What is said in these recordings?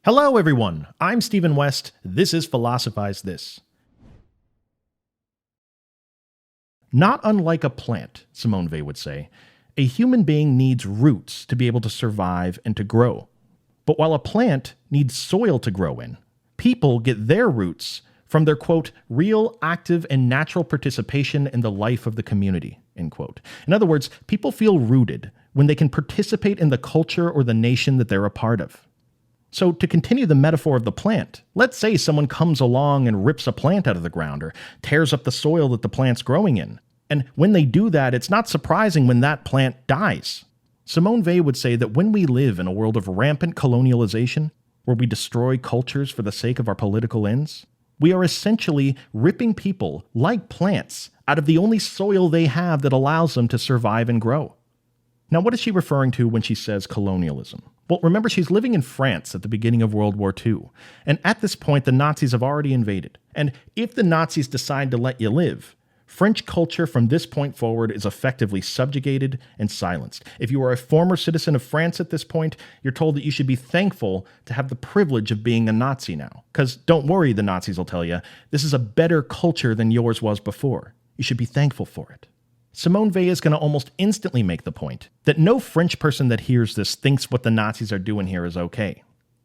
Hello, everyone. I'm Stephen West. This is Philosophize This. Not unlike a plant, Simone Weil would say, a human being needs roots to be able to survive and to grow. But while a plant needs soil to grow in, people get their roots from their, quote, real, active, and natural participation in the life of the community, end quote. In other words, people feel rooted when they can participate in the culture or the nation that they're a part of. So to continue the metaphor of the plant, let's say someone comes along and rips a plant out of the ground or tears up the soil that the plant's growing in. And when they do that, it's not surprising when that plant dies. Simone Weil would say that when we live in a world of rampant colonialization, where we destroy cultures for the sake of our political ends, we are essentially ripping people, like plants, out of the only soil they have that allows them to survive and grow. Now, what is she referring to when she says colonialism? Well, remember, she's living in France at the beginning of World War II. And at this point, the Nazis have already invaded. And if the Nazis decide to let you live, French culture from this point forward is effectively subjugated and silenced. If you are a former citizen of France at this point, you're told that you should be thankful to have the privilege of being a Nazi now. Because don't worry, the Nazis will tell you, this is a better culture than yours was before. You should be thankful for it. Simone Weil is going to almost instantly make the point that no French person that hears this thinks what the Nazis are doing here is okay.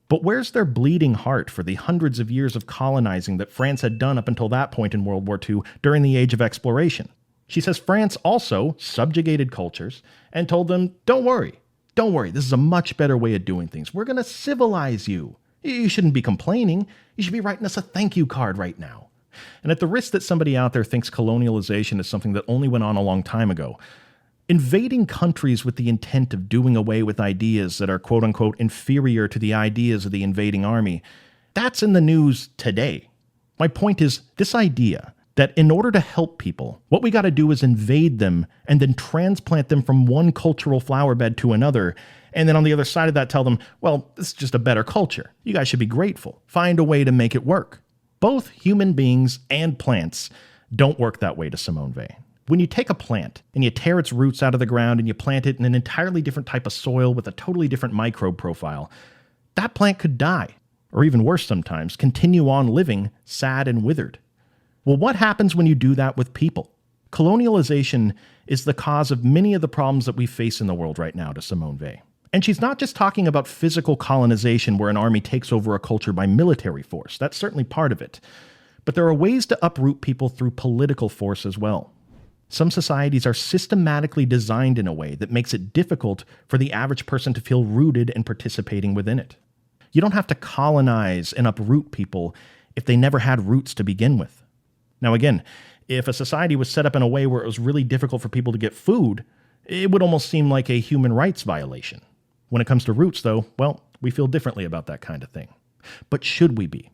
But where's their bleeding heart for the hundreds of years of colonizing that France had done up until that point in World War II during the Age of Exploration? She says France also subjugated cultures and told them, don't worry, this is a much better way of doing things. We're going to civilize you. You shouldn't be complaining. You should be writing us a thank you card right now. And at the risk that somebody out there thinks colonialization is something that only went on a long time ago, invading countries with the intent of doing away with ideas that are quote-unquote inferior to the ideas of the invading army, that's in the news today. My point is, this idea that in order to help people, what we got to do is invade them and then transplant them from one cultural flower bed to another, and then on the other side of that tell them, well, this is just a better culture. You guys should be grateful. Find a way to make it work. Both human beings and plants don't work that way to Simone Weil. When you take a plant and you tear its roots out of the ground and you plant it in an entirely different type of soil with a totally different microbe profile, that plant could die, or even worse sometimes, continue on living sad and withered. Well, what happens when you do that with people? Colonialization is the cause of many of the problems that we face in the world right now to Simone Weil. And she's not just talking about physical colonization where an army takes over a culture by military force. That's certainly part of it. But there are ways to uproot people through political force as well. Some societies are systematically designed in a way that makes it difficult for the average person to feel rooted and participating within it. You don't have to colonize and uproot people if they never had roots to begin with. Now again, if a society was set up in a way where it was really difficult for people to get food, it would almost seem like a human rights violation. When it comes to roots, though, well, we feel differently about that kind of thing. But should we be?